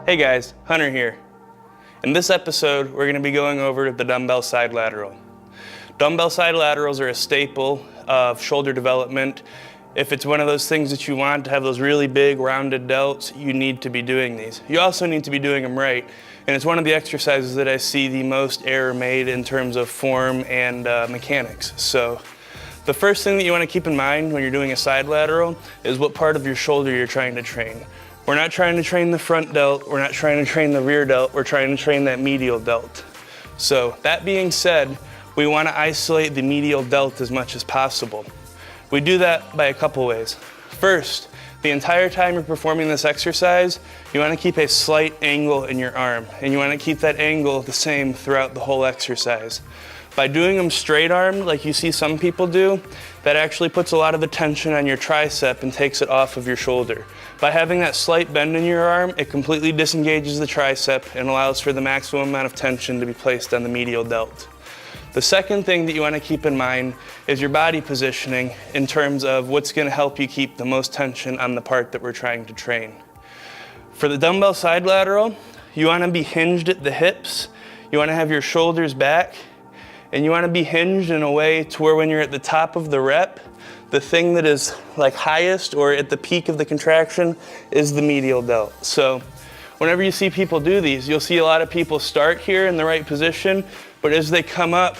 Hey guys, Hunter here. In this episode, we're going to be going over the dumbbell side lateral. Dumbbell side laterals are a staple of shoulder development. If it's one of those things that you want to have those really big rounded delts, you need to be doing these. You also need to be doing them right. And it's one of the exercises that I see the most error made in terms of form and mechanics. So the first thing that you want to keep in mind when you're doing a side lateral is what part of your shoulder you're trying to train. We're not trying to train the front delt, we're not trying to train the rear delt, we're trying to train that medial delt. So that being said, we want to isolate the medial delt as much as possible. We do that by a couple ways. First, the entire time you're performing this exercise, you want to keep a slight angle in your arm, and you want to keep that angle the same throughout the whole exercise. By doing them straight armed, like you see some people do, that actually puts a lot of the tension on your tricep and takes it off of your shoulder. By having that slight bend in your arm, it completely disengages the tricep and allows for the maximum amount of tension to be placed on the medial delt. The second thing that you want to keep in mind is your body positioning in terms of what's going to help you keep the most tension on the part that we're trying to train. For the dumbbell side lateral, you want to be hinged at the hips, you want to have your shoulders back, and you want to be hinged in a way to where when you're at the top of the rep, the thing that is like highest or at the peak of the contraction is the medial delt. So whenever you see people do these, you'll see a lot of people start here in the right position, but as they come up,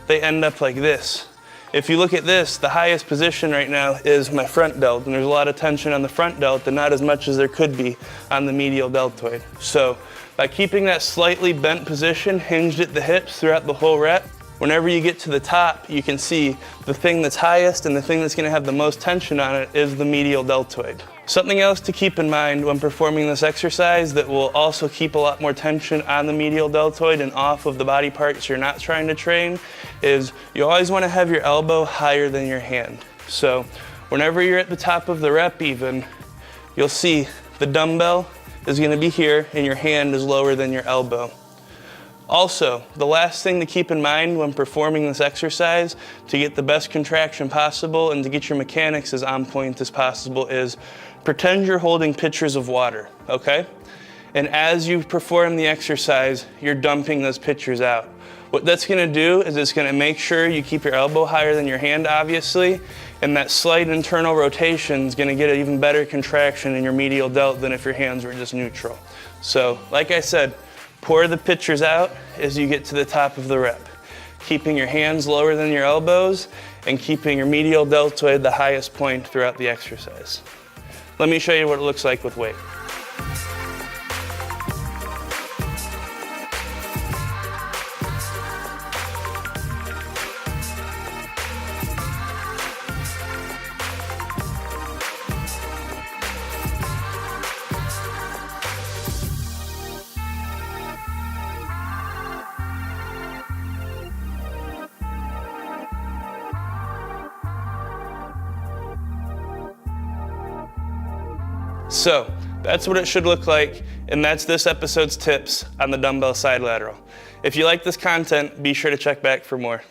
they end up like this. If you look at this, the highest position right now is my front delt, and there's a lot of tension on the front delt and not as much as there could be on the medial deltoid. So by keeping that slightly bent position hinged at the hips throughout the whole rep, whenever you get to the top, you can see the thing that's highest and the thing that's going to have the most tension on it is the medial deltoid. Something else to keep in mind when performing this exercise that will also keep a lot more tension on the medial deltoid and off of the body parts you're not trying to train is you always want to have your elbow higher than your hand. So whenever you're at the top of the rep even, you'll see the dumbbell is going to be here and your hand is lower than your elbow. Also, the last thing to keep in mind when performing this exercise to get the best contraction possible and to get your mechanics as on point as possible is pretend you're holding pitchers of water, okay? And as you perform the exercise, you're dumping those pitchers out. What that's gonna do is it's gonna make sure you keep your elbow higher than your hand, obviously, and that slight internal rotation is gonna get an even better contraction in your medial delt than if your hands were just neutral. So, like I said, pour the pitchers out as you get to the top of the rep, keeping your hands lower than your elbows and keeping your medial deltoid the highest point throughout the exercise. Let me show you what it looks like with weight. So that's what it should look like, and that's this episode's tips on the dumbbell side lateral. If you like this content, be sure to check back for more.